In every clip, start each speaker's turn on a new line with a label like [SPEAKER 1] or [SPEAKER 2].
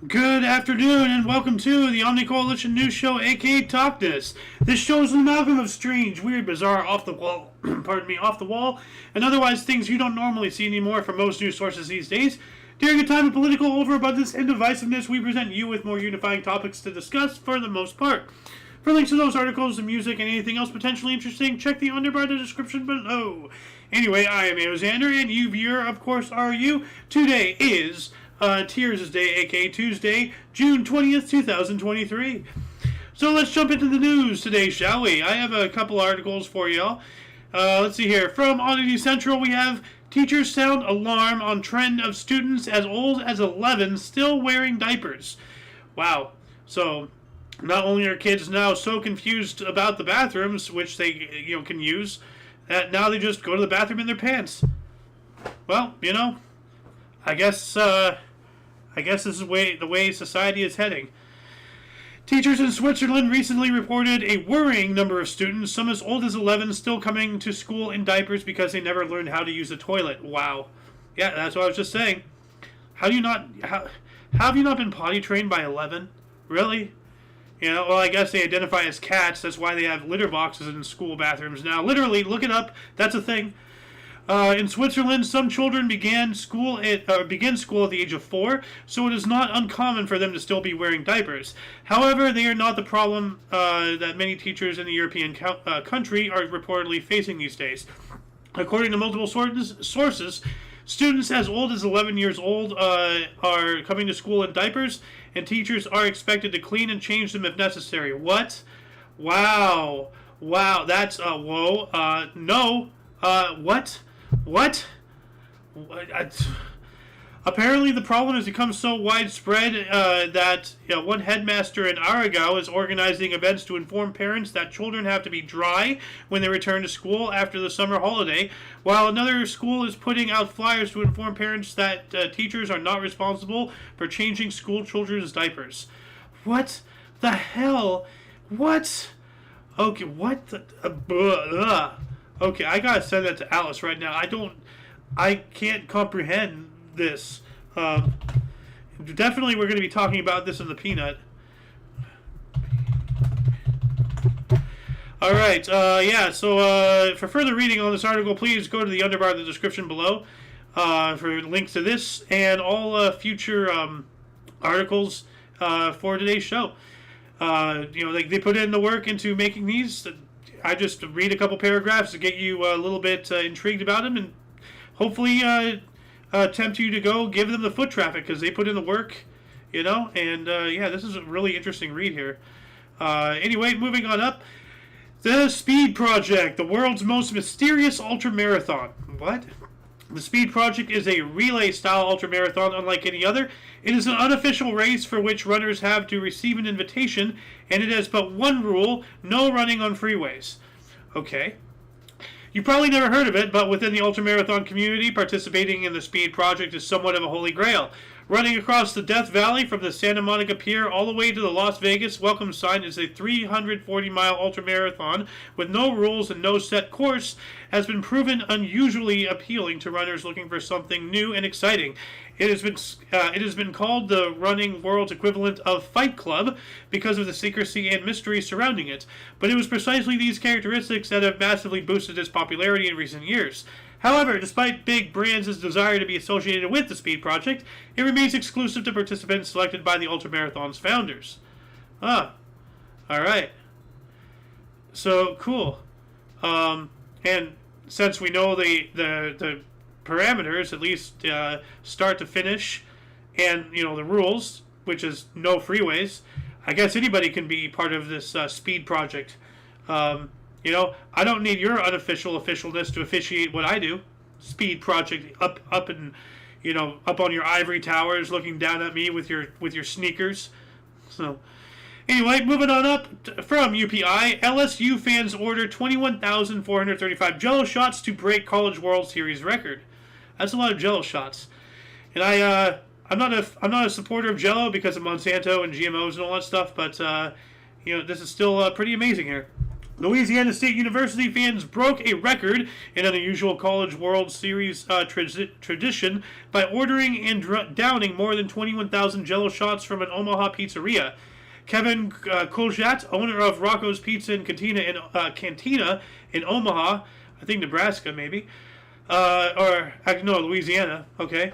[SPEAKER 1] Good afternoon and welcome to the Omni Coalition News Show, aka TOCNS. This show is an amalgam of strange, weird, bizarre, off the wall, off the wall, and otherwise things you don't normally see anymore from most news sources these days. During a time of political overabundance and divisiveness, we present you with more unifying topics to discuss for the most part. For links to those articles, the music, and anything else potentially interesting, check the underbar in the description below. Anyway, I am Alexander, and you, viewer, of course, are you. Today is Tears Day, aka Tuesday, June 20th, 2023. So let's jump into the news today, shall we? I have a couple articles for y'all. Let's see here. From Oddity Central, we have teachers sound alarm on trend of students as old as 11 still wearing diapers. Wow. So not only are kids now so confused about the bathrooms, which they can use, that now they just go to the bathroom in their pants. Well, I guess this is the way society is heading. Teachers in Switzerland recently reported a worrying number of students, some as old as 11, still coming to school in diapers because they never learned how to use a toilet. Wow. Yeah, that's what I was just saying. How have you not been potty trained by 11? Really? Well, I guess they identify as cats. That's why they have litter boxes in school bathrooms now. Literally, look it up. That's a thing. In Switzerland, some children begin school at the age of 4, so it is not uncommon for them to still be wearing diapers. However, they are not the problem that many teachers in the European country are reportedly facing these days. According to multiple sources, students as old as 11 years old are coming to school in diapers, and teachers are expected to clean and change them if necessary. What? Wow. That's whoa. No. What? Apparently, the problem has become so widespread that one headmaster in Aragao is organizing events to inform parents that children have to be dry when they return to school after the summer holiday, while another school is putting out flyers to inform parents that teachers are not responsible for changing school children's diapers. What the hell? What? Okay, what the... Okay, I gotta send that to Alice right now. I can't comprehend this. Definitely we're going to be talking about this in the Peanut. Alright, so for further reading on this article, please go to the underbar in the description below for links to this and all future articles for today's show. They put in the work into making these. I just read a couple paragraphs to get you a little bit intrigued about them and hopefully tempt you to go give them the foot traffic because they put in the work, and this is a really interesting read here. Anyway, moving on up. The Speed Project, the world's most mysterious ultramarathon. What? The Speed Project is a relay-style ultramarathon unlike any other. It is an unofficial race for which runners have to receive an invitation, and it has but one rule: no running on freeways. Okay. You probably never heard of it, but within the ultramarathon community, participating in the Speed Project is somewhat of a holy grail. Running across the Death Valley from the Santa Monica Pier all the way to the Las Vegas welcome sign is a 340-mile ultramarathon with no rules and no set course, has been proven unusually appealing to runners looking for something new and exciting. It has been called the running world's equivalent of Fight Club because of the secrecy and mystery surrounding it, but it was precisely these characteristics that have massively boosted its popularity in recent years. However, despite big brands' desire to be associated with the Speed Project, it remains exclusive to participants selected by the Ultramarathon's founders. Alright. So, cool. And since we know the parameters, at least start to finish, and, the rules, which is no freeways, I guess anybody can be part of this Speed Project. I don't need your unofficial officialness to officiate what I do. Speed Project up and up on your ivory towers, looking down at me with your sneakers. So, anyway, moving on up from UPI, LSU fans order 21,435 Jell-O shots to break College World Series record. That's a lot of Jell-O shots, and I'm not a supporter of Jell-O because of Monsanto and GMOs and all that stuff, but this is still pretty amazing here. Louisiana State University fans broke a record in an unusual College World Series tradition by ordering and downing more than 21,000 Jell-O shots from an Omaha pizzeria. Kevin Colgat, owner of Rocco's Pizza and Cantina in Omaha, I think Nebraska maybe, Louisiana, okay,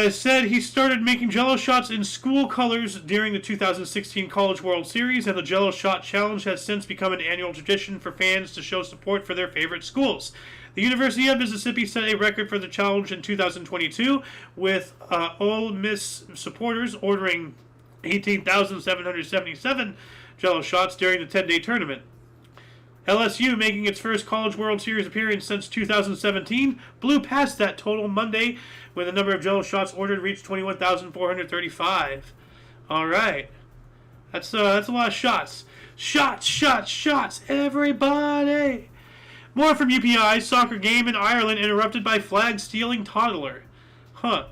[SPEAKER 1] said he started making Jell-O shots in school colors during the 2016 College World Series, and the Jell-O Shot Challenge has since become an annual tradition for fans to show support for their favorite schools. The University of Mississippi set a record for the challenge in 2022, with Ole Miss supporters ordering 18,777 Jell-O shots during the 10-day tournament. LSU, making its first College World Series appearance since 2017, blew past that total Monday when the number of Jell-O shots ordered reached 21,435. All right. That's a lot of shots. Shots, everybody! More from UPI. Soccer game in Ireland interrupted by flag-stealing toddler. Huh.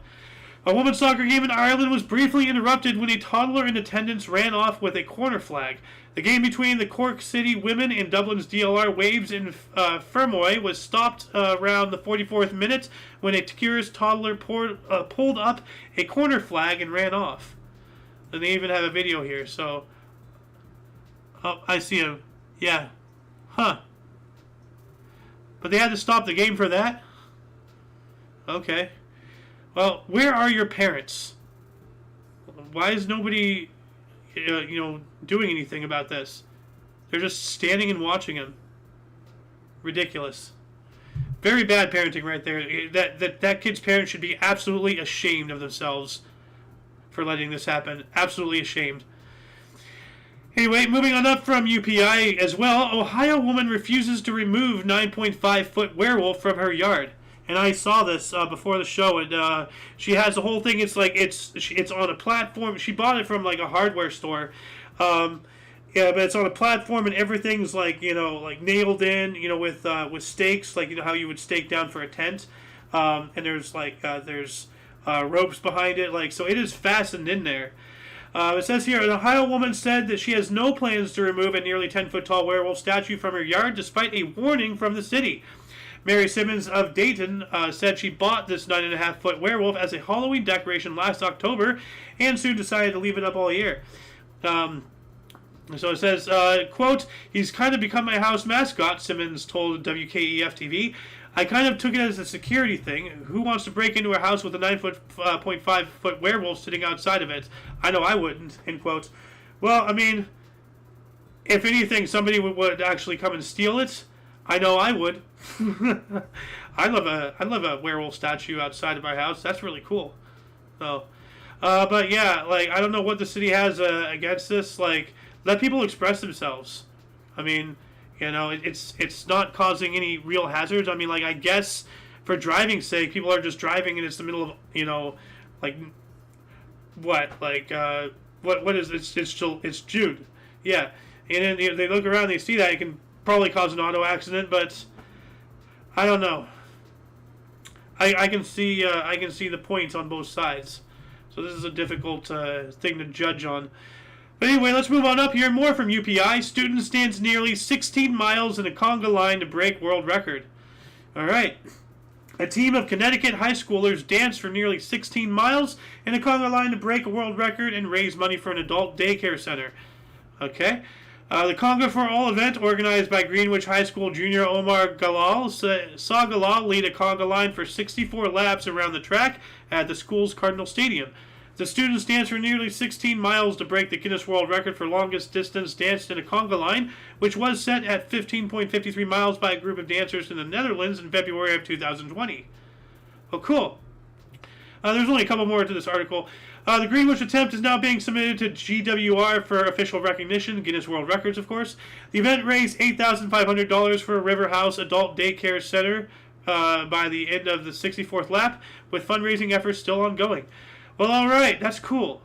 [SPEAKER 1] A women's soccer game in Ireland was briefly interrupted when a toddler in attendance ran off with a corner flag. The game between the Cork City women and Dublin's DLR Waves in Fermoy was stopped around the 44th minute when a curious toddler pulled up a corner flag and ran off. And they even have a video here, so... Oh, I see him. Yeah. Huh. But they had to stop the game for that? Okay. Well, where are your parents? Why is nobody, doing anything about this? They're just standing and watching him. Ridiculous. Very bad parenting right there. That kid's parents should be absolutely ashamed of themselves for letting this happen. Absolutely ashamed. Anyway, moving on up from UPI as well, Ohio woman refuses to remove 9.5-foot werewolf from her yard. And I saw this before the show, and she has the whole thing. It's like it's on a platform. She bought it from like a hardware store, but it's on a platform, and everything's like nailed in, with stakes, like how you would stake down for a tent. And there's ropes behind it, like so. It is fastened in there. It says here, an Ohio woman said that she has no plans to remove a nearly 10-foot tall werewolf statue from her yard, despite a warning from the city. Mary Simmons of Dayton said she bought this 9.5-foot werewolf as a Halloween decoration last October and soon decided to leave it up all year. So it says, quote, "He's kind of become my house mascot," Simmons told WKEF-TV. "I kind of took it as a security thing. Who wants to break into a house with a 9.5-foot werewolf sitting outside of it? I know I wouldn't," end quote. Well, I mean, if anything, somebody would actually come and steal it. I know I would. I love a werewolf statue outside of my house. That's really cool. So, but yeah, like I don't know what the city has against this. Like, let people express themselves. I mean, it's not causing any real hazards. I mean, like I guess for driving's sake, people are just driving and it's the middle of like what what is it? It's June. Yeah, and then they look around, they see that it can probably cause an auto accident, but I don't know. I can see the points on both sides, so this is a difficult thing to judge on. But anyway, let's move on up here. More from UPI. Student stands nearly 16 miles in a Conga line to break world record. All right. A team of Connecticut high schoolers danced for nearly 16 miles in a Conga line to break a world record and raise money for an adult daycare center. Okay. The Conga for All event, organized by Greenwich High School junior Omar Galal, saw Galal lead a Conga line for 64 laps around the track at the school's Cardinal Stadium. The students danced for nearly 16 miles to break the Guinness World Record for longest distance danced in a Conga line, which was set at 15.53 miles by a group of dancers in the Netherlands in February of 2020. Oh, cool. There's only a couple more to this article. The Greenwich attempt is now being submitted to GWR for official recognition, Guinness World Records, of course. The event raised $8,500 for River House Adult Daycare Center by the end of the 64th lap, with fundraising efforts still ongoing. Well, all right, that's cool.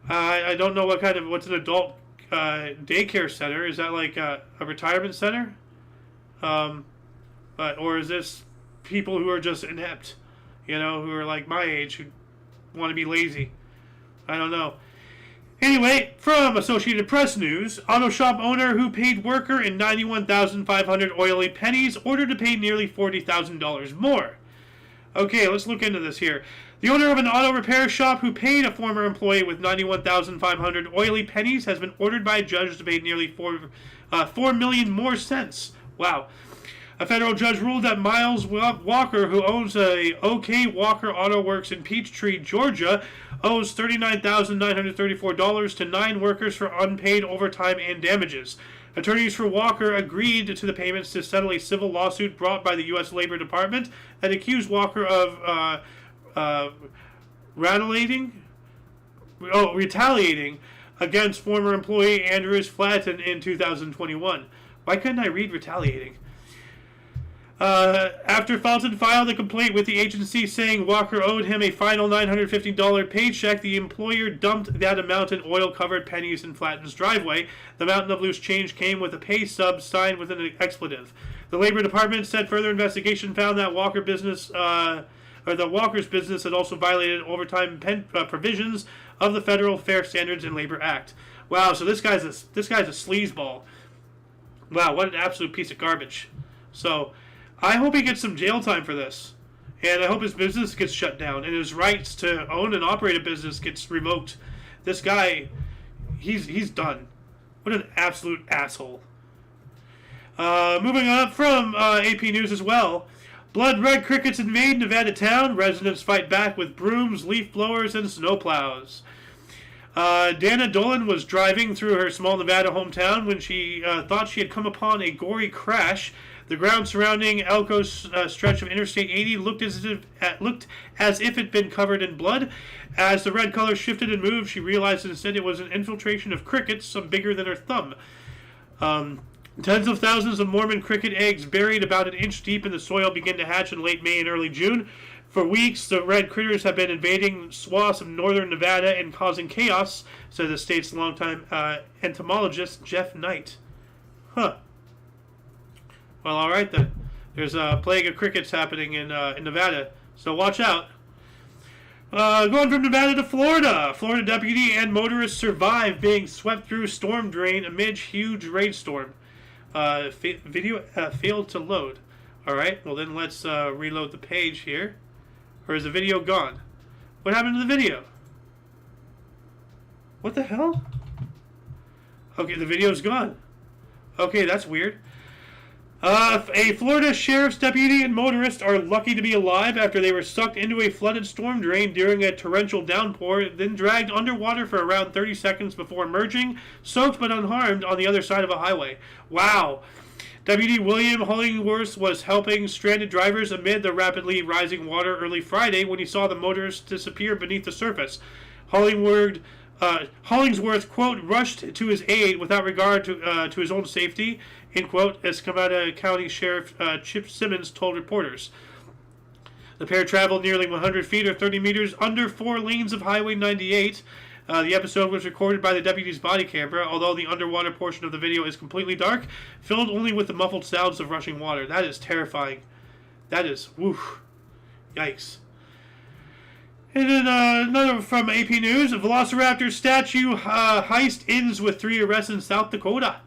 [SPEAKER 1] I don't know what's an adult daycare center. Is that like a retirement center? Or is this people who are just inept, who are like my age, who want to be lazy? I don't know. Anyway, from Associated Press News, auto shop owner who paid worker in 91,500 oily pennies ordered to pay nearly $40,000 more. Okay, let's look into this here. The owner of an auto repair shop who paid a former employee with 91,500 oily pennies has been ordered by a judge to pay nearly 4 million more cents. Wow. A federal judge ruled that Miles Walker, who owns a OK Walker Auto Works in Peachtree, Georgia, owes $39,934 to 9 workers for unpaid overtime and damages. Attorneys for Walker agreed to the payments to settle a civil lawsuit brought by the U.S. Labor Department that accused Walker of retaliating against former employee Andrews Flatton in 2021. Why couldn't I read retaliating? After Fulton filed a complaint with the agency saying Walker owed him a final $950 paycheck, the employer dumped that amount in oil-covered pennies in Flatton's driveway. The mountain of loose change came with a pay stub signed with an expletive. The Labor Department said further investigation found that Walker's business had also violated overtime provisions of the Federal Fair Standards and Labor Act. Wow, so this guy's a sleazeball. Wow, what an absolute piece of garbage. So I hope he gets some jail time for this. And I hope his business gets shut down and his rights to own and operate a business gets revoked. This guy, he's done. What an absolute asshole. Moving on up from AP News as well. Blood red crickets invade Nevada town. Residents fight back with brooms, leaf blowers, and snowplows. Dana Dolan was driving through her small Nevada hometown when she thought she had come upon a gory crash. The ground surrounding Elko's stretch of Interstate 80 looked as if it had been covered in blood. As the red color shifted and moved, she realized instead it was an infiltration of crickets, some bigger than her thumb. Tens of thousands of Mormon cricket eggs buried about an inch deep in the soil began to hatch in late May and early June. For weeks, the red critters have been invading swaths of northern Nevada and causing chaos, said the state's longtime entomologist, Jeff Knight. Huh. Well, all right then. There's a plague of crickets happening in Nevada, so watch out. Going from Nevada to Florida. Florida deputy and motorist survived being swept through storm drain amid huge rainstorm. Video failed to load. All right, well then let's reload the page here. Or is the video gone? What happened to the video? What the hell? Okay, the video's gone. Okay, that's weird. A Florida sheriff's deputy and motorist are lucky to be alive after they were sucked into a flooded storm drain during a torrential downpour, then dragged underwater for around 30 seconds before emerging, soaked but unharmed, on the other side of a highway. Wow. Deputy William Hollingworth was helping stranded drivers amid the rapidly rising water early Friday when he saw the motorist disappear beneath the surface. Hollingsworth, quote, rushed to his aid without regard to his own safety, end quote, as Covada County Sheriff Chip Simmons told reporters. The pair traveled nearly 100 feet or 30 meters under 4 lanes of Highway 98. The episode was recorded by the deputy's body camera, although the underwater portion of the video is completely dark, filled only with the muffled sounds of rushing water. That is terrifying. That is, woof, yikes. And then another from AP News, a Velociraptor statue heist ends with 3 arrests in South Dakota.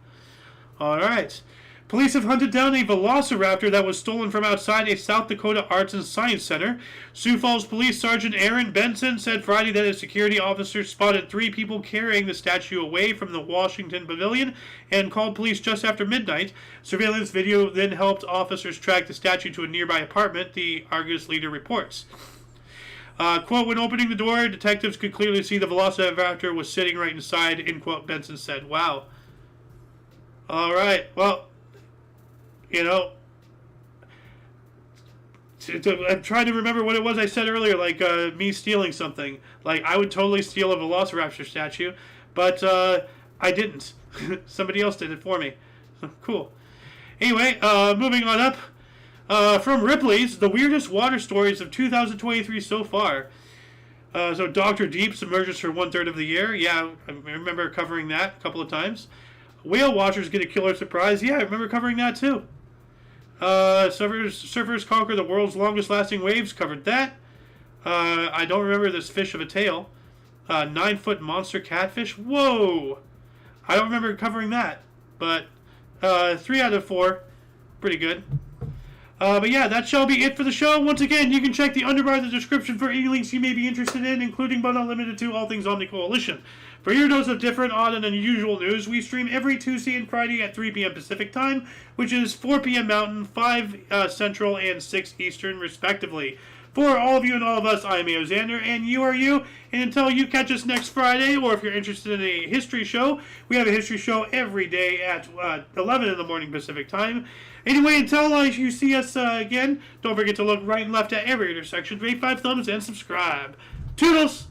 [SPEAKER 1] Alright. Police have hunted down a Velociraptor that was stolen from outside a South Dakota Arts and Science Center. Sioux Falls Police Sergeant Aaron Benson said Friday that a security officer spotted 3 people carrying the statue away from the Washington Pavilion and called police just after midnight. Surveillance video then helped officers track the statue to a nearby apartment, the Argus Leader reports. Quote, when opening the door, detectives could clearly see the Velociraptor was sitting right inside, end quote, Benson said. Wow. All right, well, you know, I'm trying to remember what it was I said earlier, like me stealing something. Like, I would totally steal a Velociraptor statue, but I didn't. Somebody else did it for me. Cool. Anyway, moving on up. From Ripley's, the weirdest water stories of 2023 so far. So Dr. Deep submerges for 1/3 of the year. Yeah, I remember covering that a couple of times. Whale watchers get a killer surprise. Yeah, I remember covering that too. Surfers conquer the world's longest lasting waves. Covered that. I don't remember this fish of a tale. 9-foot monster catfish. Whoa! I don't remember covering that, but 3 out of 4. Pretty good. But yeah, that shall be it for the show. Once again, you can check the underbar of the description for any links you may be interested in, including but not limited to all things Omni Coalition. For your dose of different, odd, and unusual news, we stream every Tuesday and Friday at 3 p.m. Pacific Time, which is 4 p.m. Mountain, 5 Central, and 6 Eastern, respectively. For all of you and all of us, I am Xander, and you are you. And until you catch us next Friday, or if you're interested in a history show, we have a history show every day at 11 in the morning Pacific Time. Anyway, until you see us again, don't forget to look right and left at every intersection, rate 5 thumbs, and subscribe. Toodles!